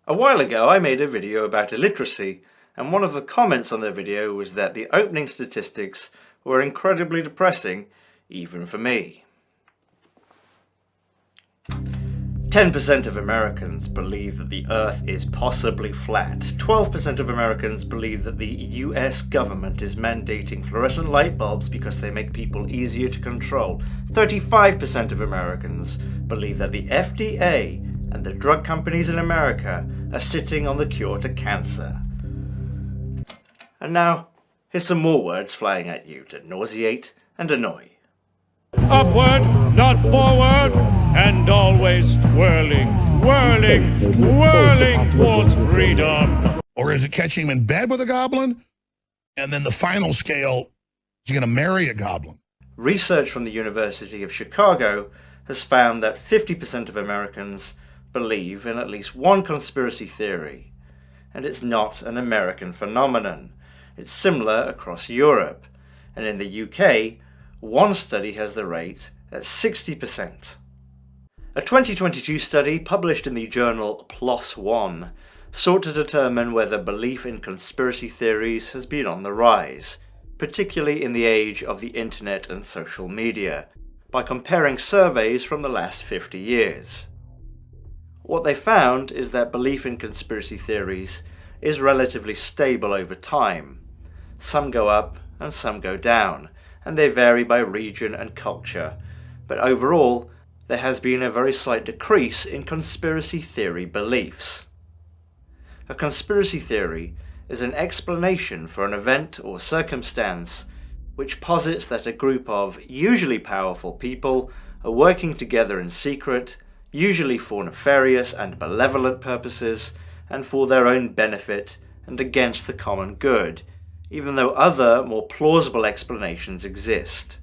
A while ago I made a video about illiteracy, and one of the comments on the video was that the opening statistics were incredibly depressing, even for me. 10% of Americans believe that the Earth is possibly flat. 12% of Americans believe that the US government is mandating fluorescent light bulbs because they make people easier to control. 35% of Americans believe that the FDA and the drug companies in America are sitting on the cure to cancer. And now, here's some more words flying at you to nauseate and annoy. Upward, not forward, and always twirling, whirling, whirling towards freedom. Or is it catching him in bed with a goblin? And then the final scale, is he going to marry a goblin? Research from the University of Chicago has found that 50% of Americans believe in at least one conspiracy theory. And it's not an American phenomenon. It's similar across Europe. And in the UK, one study has the rate at 60%. A 2022 study published in the journal PLOS ONE sought to determine whether belief in conspiracy theories has been on the rise, particularly in the age of the internet and social media, by comparing surveys from the last 50 years. What they found is that belief in conspiracy theories is relatively stable over time. Some go up and some go down, and they vary by region and culture, but overall there has been a very slight decrease in conspiracy theory beliefs. A conspiracy theory is an explanation for an event or circumstance which posits that a group of usually powerful people are working together in secret, usually for nefarious and malevolent purposes, and for their own benefit and against the common good, even though other, more plausible explanations exist.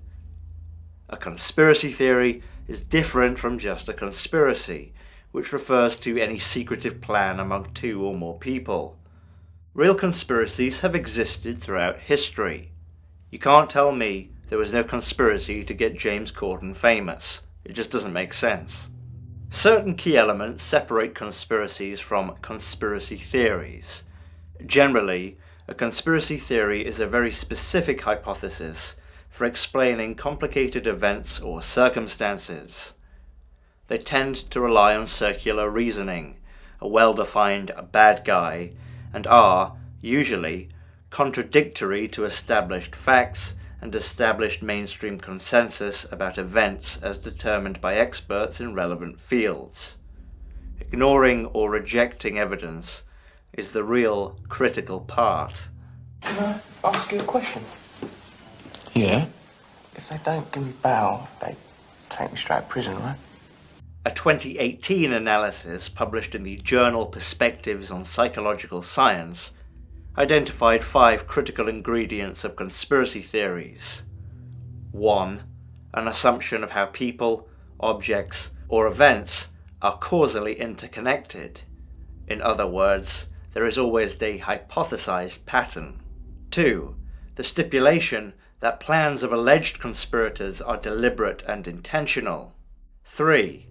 A conspiracy theory is different from just a conspiracy, which refers to any secretive plan among two or more people. Real conspiracies have existed throughout history. You can't tell me there was no conspiracy to get James Corden famous. It just doesn't make sense. Certain key elements separate conspiracies from conspiracy theories. Generally, a conspiracy theory is a very specific hypothesis for explaining complicated events or circumstances. They tend to rely on circular reasoning, a well-defined bad guy, and are, usually, contradictory to established facts and established mainstream consensus about events as determined by experts in relevant fields. Ignoring or rejecting evidence is the real critical part. Can I ask you a question? Yeah? If they don't give me bail, they take me straight to prison, right? A 2018 analysis published in the journal Perspectives on Psychological Science identified 5 critical ingredients of conspiracy theories. 1. An assumption of how people, objects, or events are causally interconnected. In other words, there is always a hypothesized pattern. 2. The stipulation that plans of alleged conspirators are deliberate and intentional. 3.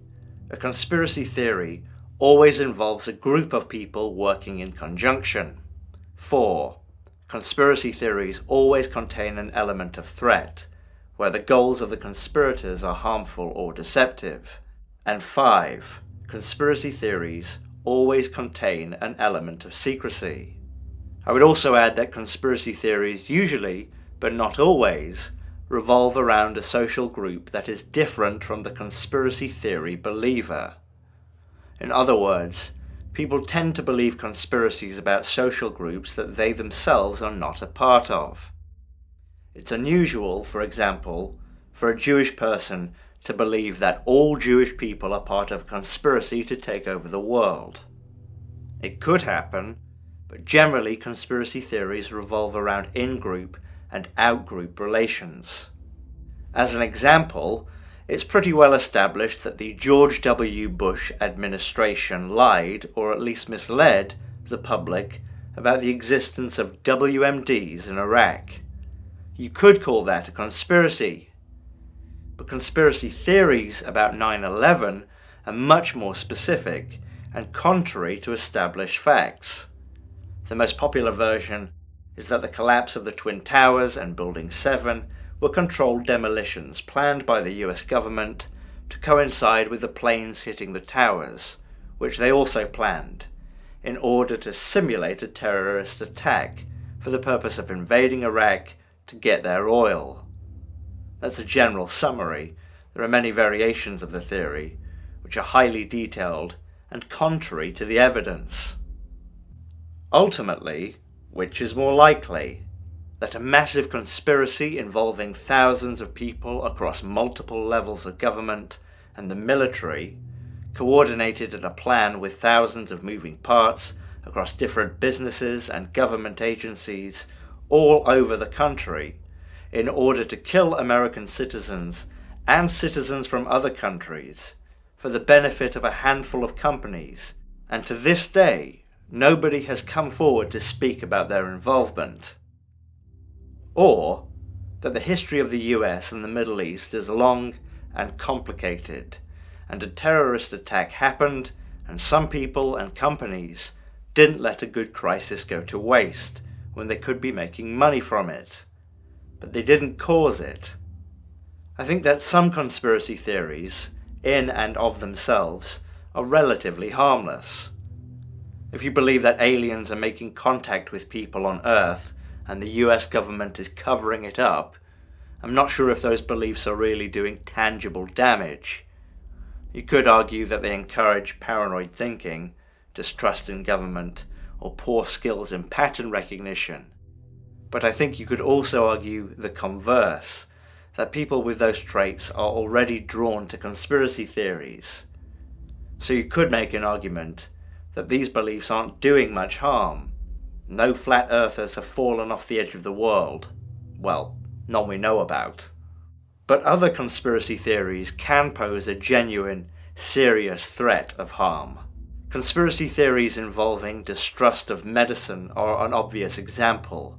A conspiracy theory always involves a group of people working in conjunction. 4. Conspiracy theories always contain an element of threat, where the goals of the conspirators are harmful or deceptive. And 5. Conspiracy theories always contain an element of secrecy. I would also add that conspiracy theories usually, but not always, revolve around a social group that is different from the conspiracy theory believer. In other words, people tend to believe conspiracies about social groups that they themselves are not a part of. It's unusual, for example, for a Jewish person to believe that all Jewish people are part of a conspiracy to take over the world. It could happen, but generally conspiracy theories revolve around in-group and out-group relations. As an example, it's pretty well established that the George W. Bush administration lied, or at least misled, the public about the existence of WMDs in Iraq. You could call that a conspiracy. But conspiracy theories about 9/11 are much more specific and contrary to established facts. The most popular version is that the collapse of the Twin Towers and Building 7 were controlled demolitions planned by the US government to coincide with the planes hitting the towers, which they also planned, in order to simulate a terrorist attack for the purpose of invading Iraq to get their oil. That's a general summary. There are many variations of the theory, which are highly detailed and contrary to the evidence. Ultimately, which is more likely? That a massive conspiracy involving thousands of people across multiple levels of government and the military, coordinated in a plan with thousands of moving parts across different businesses and government agencies all over the country, in order to kill American citizens and citizens from other countries for the benefit of a handful of companies, and to this day nobody has come forward to speak about their involvement. Or that the history of the US and the Middle East is long and complicated, and a terrorist attack happened and some people and companies didn't let a good crisis go to waste when they could be making money from it. But they didn't cause it. I think that some conspiracy theories, in and of themselves, are relatively harmless. If you believe that aliens are making contact with people on Earth and the US government is covering it up, I'm not sure if those beliefs are really doing tangible damage. You could argue that they encourage paranoid thinking, distrust in government, or poor skills in pattern recognition. But I think you could also argue the converse, that people with those traits are already drawn to conspiracy theories. So you could make an argument that these beliefs aren't doing much harm. No flat earthers have fallen off the edge of the world. Well, none we know about. But other conspiracy theories can pose a genuine, serious threat of harm. Conspiracy theories involving distrust of medicine are an obvious example,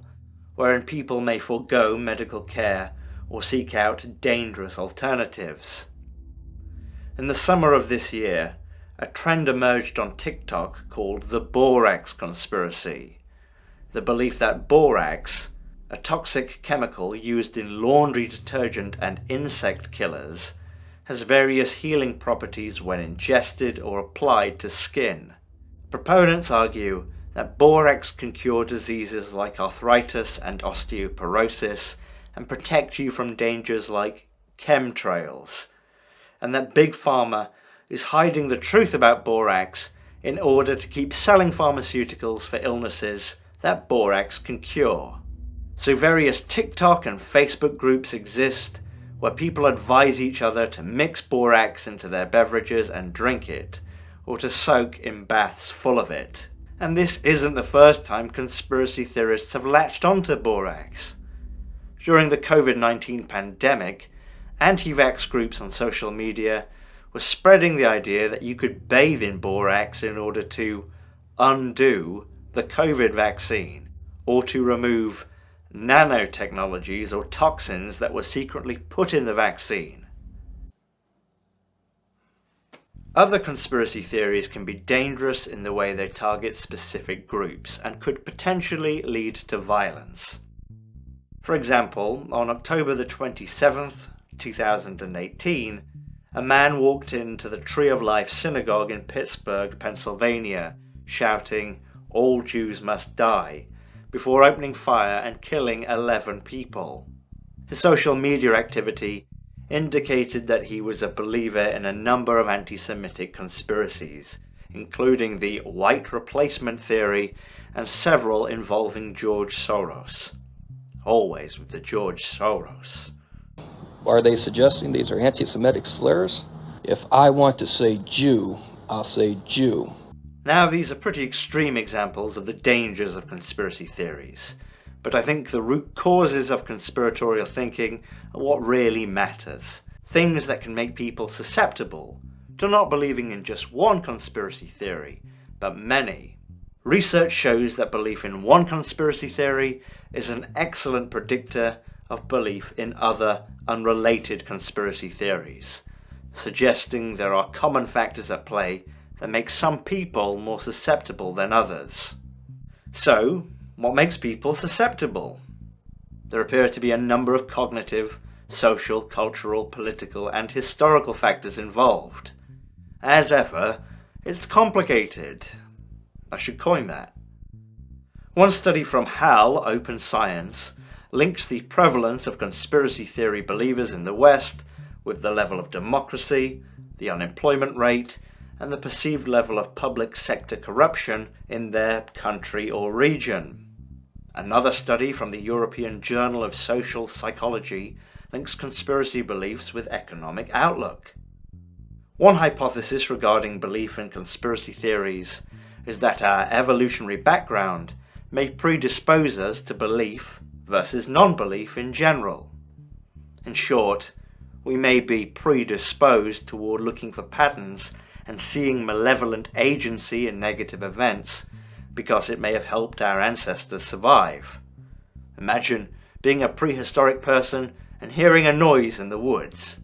wherein people may forego medical care or seek out dangerous alternatives. In the summer of this year, a trend emerged on TikTok called the borax conspiracy. The belief that borax, a toxic chemical used in laundry detergent and insect killers, has various healing properties when ingested or applied to skin. Proponents argue that borax can cure diseases like arthritis and osteoporosis and protect you from dangers like chemtrails, and that Big Pharma is hiding the truth about borax in order to keep selling pharmaceuticals for illnesses that borax can cure. So various TikTok and Facebook groups exist where people advise each other to mix borax into their beverages and drink it, or to soak in baths full of it. And this isn't the first time conspiracy theorists have latched onto borax. During the COVID-19 pandemic, anti-vax groups on social media were spreading the idea that you could bathe in borax in order to undo the COVID vaccine, or to remove nanotechnologies or toxins that were secretly put in the vaccine. Other conspiracy theories can be dangerous in the way they target specific groups and could potentially lead to violence. For example, on October the 27th, 2018, a man walked into the Tree of Life Synagogue in Pittsburgh, Pennsylvania, shouting, "All Jews must die," before opening fire and killing 11 people. His social media activity indicated that he was a believer in a number of anti-Semitic conspiracies, including the white replacement theory and several involving George Soros. Always with the George Soros. Are they suggesting these are anti-Semitic slurs? If I want to say Jew, I'll say Jew. Now, these are pretty extreme examples of the dangers of conspiracy theories, but I think the root causes of conspiratorial thinking are what really matters. Things that can make people susceptible to not believing in just one conspiracy theory, but many. Research shows that belief in one conspiracy theory is an excellent predictor of belief in other unrelated conspiracy theories, suggesting there are common factors at play that makes some people more susceptible than others. So, what makes people susceptible? There appear to be a number of cognitive, social, cultural, political, and historical factors involved. As ever, it's complicated. I should coin that. One study from HAL Open Science links the prevalence of conspiracy theory believers in the West with the level of democracy, the unemployment rate, and the perceived level of public sector corruption in their country or region. Another study from the European Journal of Social Psychology links conspiracy beliefs with economic outlook. One hypothesis regarding belief in conspiracy theories is that our evolutionary background may predispose us to belief versus non-belief in general. In short, we may be predisposed toward looking for patterns and seeing malevolent agency in negative events because it may have helped our ancestors survive. Imagine being a prehistoric person and hearing a noise in the woods.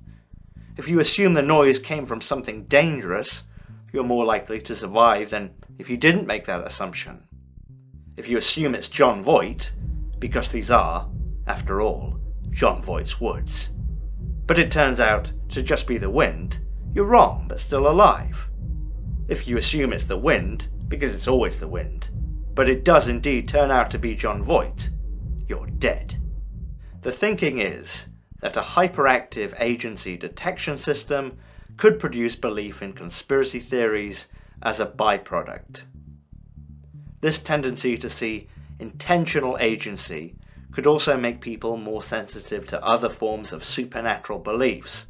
If you assume the noise came from something dangerous, you're more likely to survive than if you didn't make that assumption. If you assume it's Jon Voight, because these are, after all, Jon Voight's woods, but it turns out to just be the wind, you're wrong but still alive. If you assume it's the wind, because it's always the wind, but it does indeed turn out to be Jon Voight, you're dead. The thinking is that a hyperactive agency detection system could produce belief in conspiracy theories as a byproduct. This tendency to see intentional agency could also make people more sensitive to other forms of supernatural beliefs,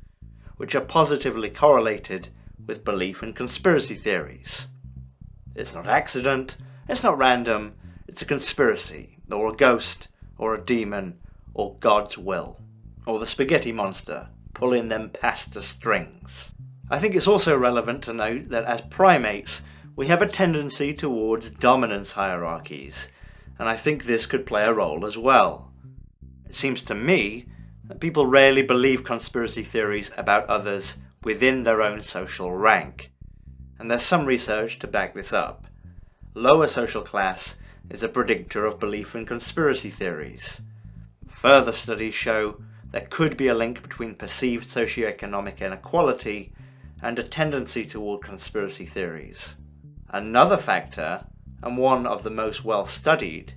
which are positively correlated with belief in conspiracy theories. It's not accident, it's not random, it's a conspiracy, or a ghost, or a demon, or God's will, or the spaghetti monster pulling them pasta strings. I think it's also relevant to note that as primates, we have a tendency towards dominance hierarchies, and I think this could play a role as well. It seems to me that people rarely believe conspiracy theories about others within their own social rank, and there's some research to back this up. Lower social class is a predictor of belief in conspiracy theories. Further studies show there could be a link between perceived socioeconomic inequality and a tendency toward conspiracy theories. Another factor, and one of the most well studied,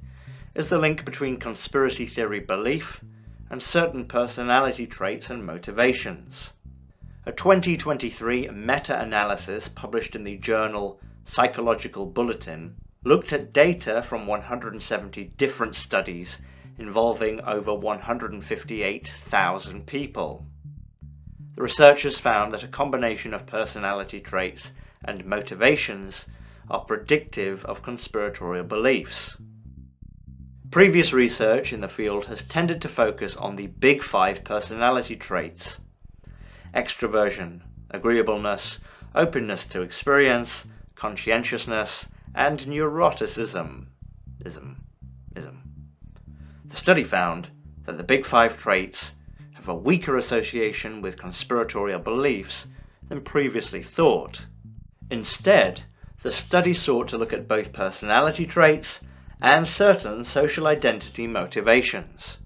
is the link between conspiracy theory belief and certain personality traits and motivations. A 2023 meta-analysis published in the journal Psychological Bulletin looked at data from 170 different studies involving over 158,000 people. The researchers found that a combination of personality traits and motivations are predictive of conspiratorial beliefs. Previous research in the field has tended to focus on the big five personality traits: extroversion, agreeableness, openness to experience, conscientiousness, and neuroticism. The study found that the big five traits have a weaker association with conspiratorial beliefs than previously thought. Instead, the study sought to look at both personality traits and certain social identity motivations.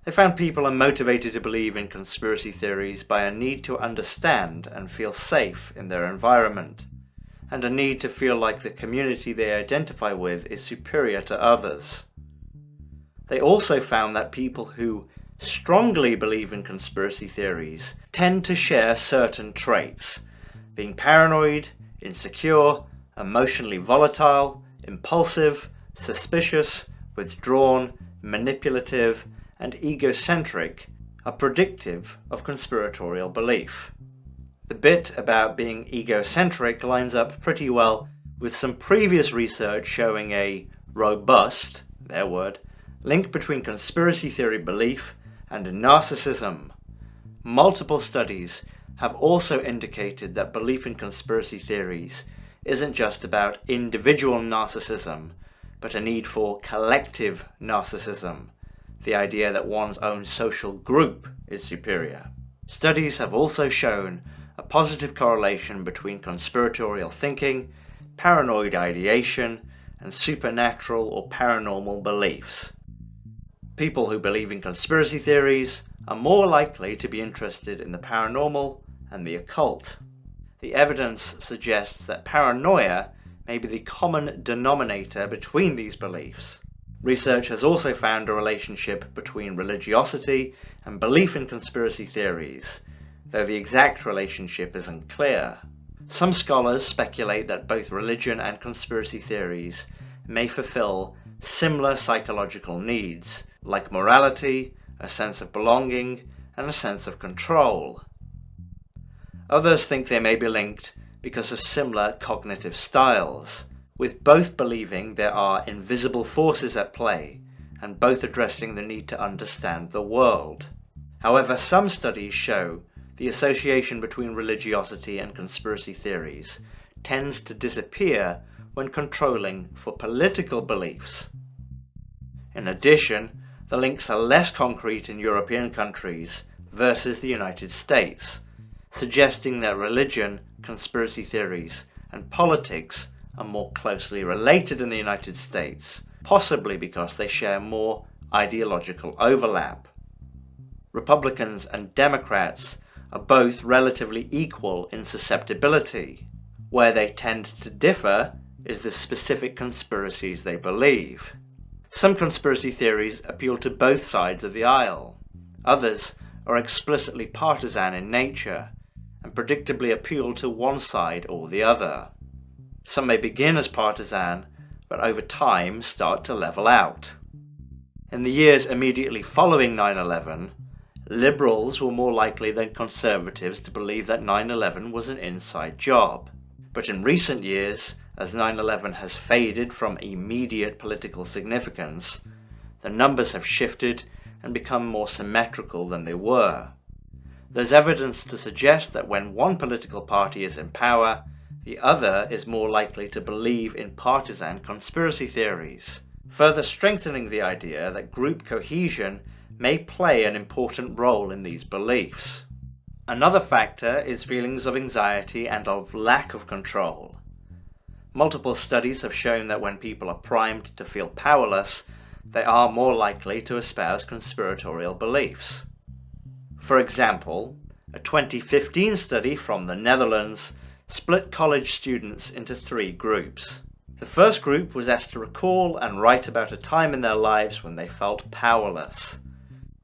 They found people are motivated to believe in conspiracy theories by a need to understand and feel safe in their environment, and a need to feel like the community they identify with is superior to others. They also found that people who strongly believe in conspiracy theories tend to share certain traits: being paranoid, insecure, emotionally volatile, impulsive, suspicious, withdrawn, manipulative, and egocentric are predictive of conspiratorial belief. The bit about being egocentric lines up pretty well with some previous research showing a robust, their word, link between conspiracy theory belief and narcissism. Multiple studies have also indicated that belief in conspiracy theories isn't just about individual narcissism, but a need for collective narcissism, the idea that one's own social group is superior. Studies have also shown a positive correlation between conspiratorial thinking, paranoid ideation, and supernatural or paranormal beliefs. People who believe in conspiracy theories are more likely to be interested in the paranormal and the occult. The evidence suggests that paranoia may be the common denominator between these beliefs. Research has also found a relationship between religiosity and belief in conspiracy theories, though the exact relationship is unclear. Some scholars speculate that both religion and conspiracy theories may fulfill similar psychological needs, like morality, a sense of belonging, and a sense of control. Others think they may be linked because of similar cognitive styles, with both believing there are invisible forces at play, and both addressing the need to understand the world. However, some studies show the association between religiosity and conspiracy theories tends to disappear when controlling for political beliefs. In addition, the links are less concrete in European countries versus the United States, suggesting that religion, conspiracy theories, and politics are more closely related in the United States, possibly because they share more ideological overlap. Republicans and Democrats are both relatively equal in susceptibility. Where they tend to differ is the specific conspiracies they believe. Some conspiracy theories appeal to both sides of the aisle. Others are explicitly partisan in nature and predictably appeal to one side or the other. Some may begin as partisan, but over time start to level out. In the years immediately following 9/11, liberals were more likely than conservatives to believe that 9/11 was an inside job. But in recent years, as 9/11 has faded from immediate political significance, the numbers have shifted and become more symmetrical than they were. There's evidence to suggest that when one political party is in power, the other is more likely to believe in partisan conspiracy theories, further strengthening the idea that group cohesion may play an important role in these beliefs. Another factor is feelings of anxiety and of lack of control. Multiple studies have shown that when people are primed to feel powerless, they are more likely to espouse conspiratorial beliefs. For example, a 2015 study from the Netherlands split college students into 3 groups. The first group was asked to recall and write about a time in their lives when they felt powerless.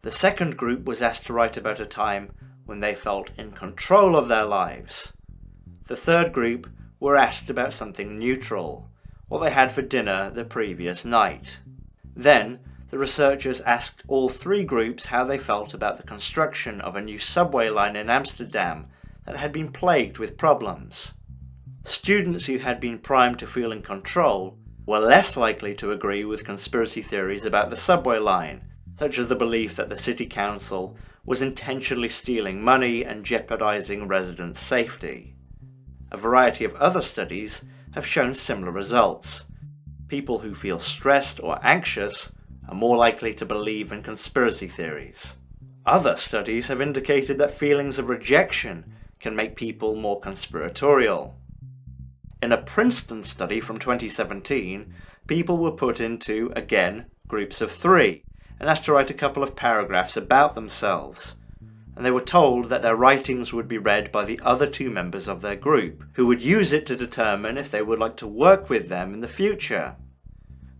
The second group was asked to write about a time when they felt in control of their lives. The third group were asked about something neutral, what they had for dinner the previous night. Then, the researchers asked all 3 groups how they felt about the construction of a new subway line in Amsterdam that had been plagued with problems. Students who had been primed to feel in control were less likely to agree with conspiracy theories about the subway line, such as the belief that the city council was intentionally stealing money and jeopardizing residents' safety. A variety of other studies have shown similar results. People who feel stressed or anxious are more likely to believe in conspiracy theories. Other studies have indicated that feelings of rejection can make people more conspiratorial. In a Princeton study from 2017, people were put into, again, groups of 3, and asked to write a couple of paragraphs about themselves, and they were told that their writings would be read by the other 2 members of their group, who would use it to determine if they would like to work with them in the future.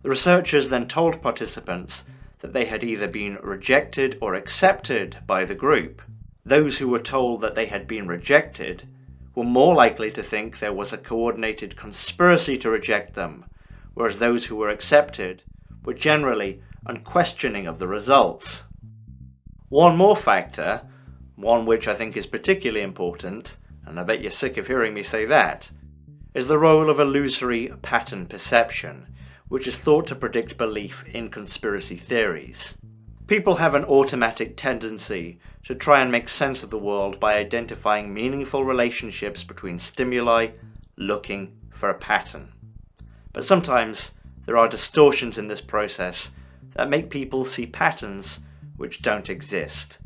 The researchers then told participants that they had either been rejected or accepted by the group. Those who were told that they had been rejected were more likely to think there was a coordinated conspiracy to reject them, whereas those who were accepted were generally unquestioning of the results. One more factor, one which I think is particularly important, and I bet you're sick of hearing me say that, is the role of illusory pattern perception, which is thought to predict belief in conspiracy theories. People have an automatic tendency to try and make sense of the world by identifying meaningful relationships between stimuli, looking for a pattern. But sometimes there are distortions in this process that make people see patterns which don't exist.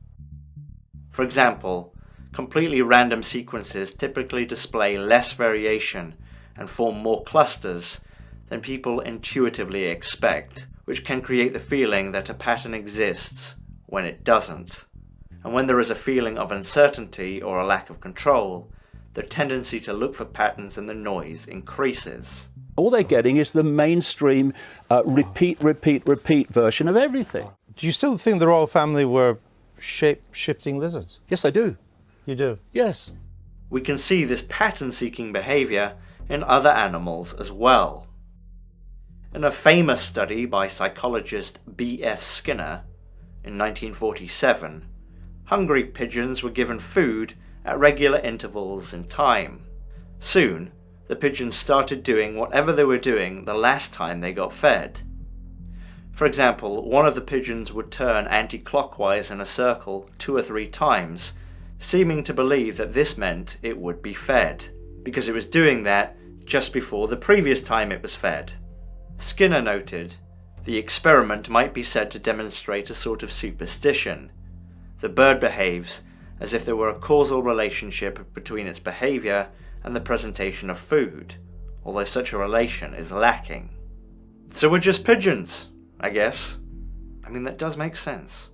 For example, completely random sequences typically display less variation and form more clusters than people intuitively expect, which can create the feeling that a pattern exists when it doesn't. And when there is a feeling of uncertainty or a lack of control, the tendency to look for patterns in the noise increases. All they're getting is the mainstream repeat version of everything. Do you still think the royal family were shape-shifting lizards? Yes, I do. You do? Yes. We can see this pattern-seeking behavior in other animals as well. In a famous study by psychologist B.F. Skinner in 1947, hungry pigeons were given food at regular intervals in time. Soon, the pigeons started doing whatever they were doing the last time they got fed. For example, one of the pigeons would turn anti-clockwise in a circle 2 or 3 times, seeming to believe that this meant it would be fed, because it was doing that just before the previous time it was fed. Skinner noted, the experiment might be said to demonstrate a sort of superstition. The bird behaves as if there were a causal relationship between its behavior and the presentation of food, although such a relation is lacking. So we're just pigeons, I guess. I mean, that does make sense.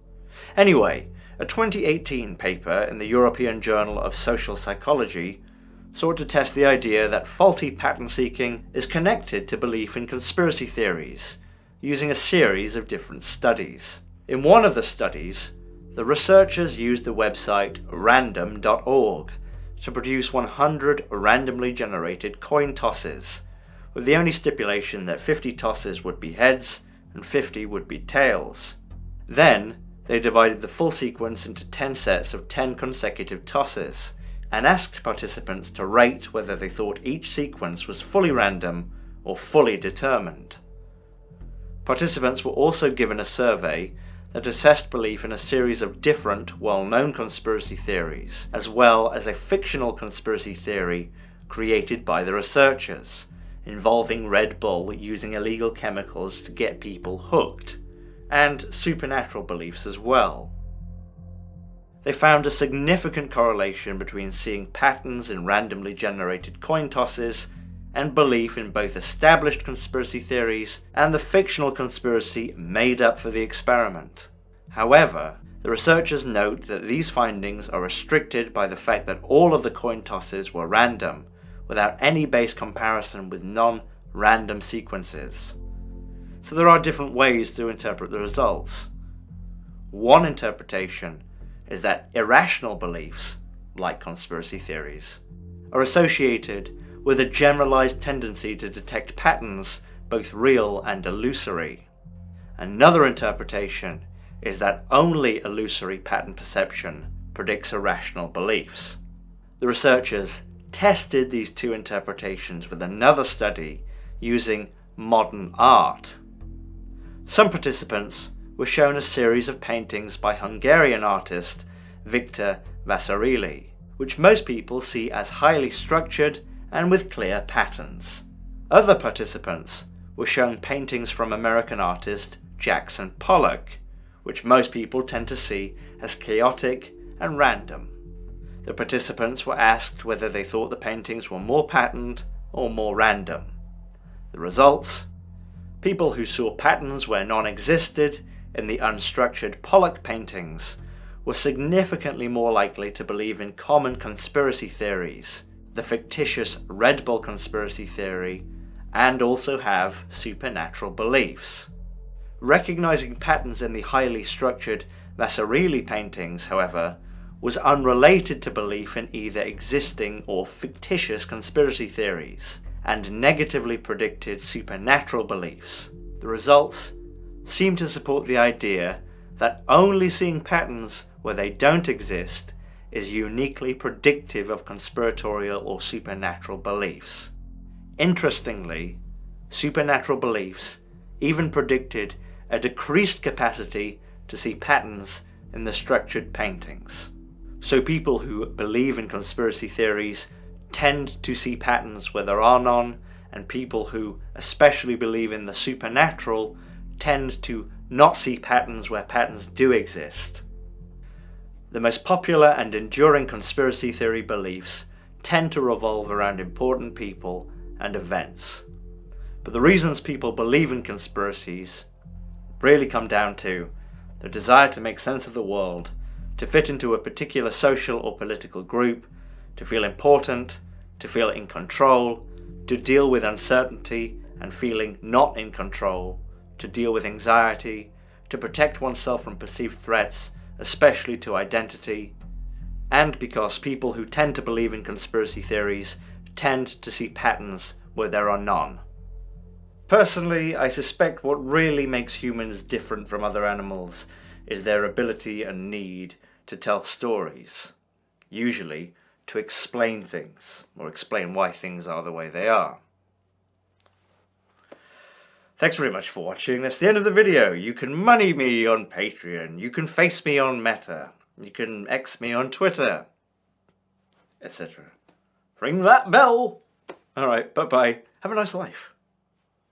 Anyway, a 2018 paper in the European Journal of Social Psychology sought to test the idea that faulty pattern seeking is connected to belief in conspiracy theories, using a series of different studies. In one of the studies, the researchers used the website random.org to produce 100 randomly generated coin tosses, with the only stipulation that 50 tosses would be heads and 50 would be tails. Then, they divided the full sequence into 10 sets of 10 consecutive tosses, and asked participants to rate whether they thought each sequence was fully random or fully determined. Participants were also given a survey that assessed belief in a series of different, well-known conspiracy theories, as well as a fictional conspiracy theory created by the researchers, involving Red Bull using illegal chemicals to get people hooked, and supernatural beliefs as well. They found a significant correlation between seeing patterns in randomly generated coin tosses and belief in both established conspiracy theories and the fictional conspiracy made up for the experiment. However, the researchers note that these findings are restricted by the fact that all of the coin tosses were random, without any base comparison with non-random sequences. So there are different ways to interpret the results. One interpretation is that irrational beliefs, like conspiracy theories, are associated with a generalized tendency to detect patterns, both real and illusory. Another interpretation is that only illusory pattern perception predicts irrational beliefs. The researchers tested these two interpretations with another study using modern art. Some participants were shown a series of paintings by Hungarian artist Victor Vasarely, which most people see as highly structured and with clear patterns. Other participants were shown paintings from American artist Jackson Pollock, which most people tend to see as chaotic and random. The participants were asked whether they thought the paintings were more patterned or more random. The results? People who saw patterns where none existed in the unstructured Pollock paintings were significantly more likely to believe in common conspiracy theories, the fictitious Red Bull conspiracy theory, and also have supernatural beliefs. Recognizing patterns in the highly structured Vasarely paintings, however, was unrelated to belief in either existing or fictitious conspiracy theories, and negatively predicted supernatural beliefs. The results seem to support the idea that only seeing patterns where they don't exist is uniquely predictive of conspiratorial or supernatural beliefs. Interestingly, supernatural beliefs even predicted a decreased capacity to see patterns in the structured paintings. So people who believe in conspiracy theories tend to see patterns where there are none, and people who especially believe in the supernatural tend to not see patterns where patterns do exist. The most popular and enduring conspiracy theory beliefs tend to revolve around important people and events. But the reasons people believe in conspiracies really come down to the desire to make sense of the world, to fit into a particular social or political group, to feel important, to feel in control, to deal with uncertainty and feeling not in control, to deal with anxiety, to protect oneself from perceived threats, especially to identity, and because people who tend to believe in conspiracy theories tend to see patterns where there are none. Personally, I suspect what really makes humans different from other animals is their ability and need to tell stories, usually to explain things, or explain why things are the way they are. Thanks very much for watching. That's the end of the video. You can money me on Patreon, you can face me on Meta, you can X me on Twitter, etc. Ring that bell! Alright, bye-bye. Have a nice life.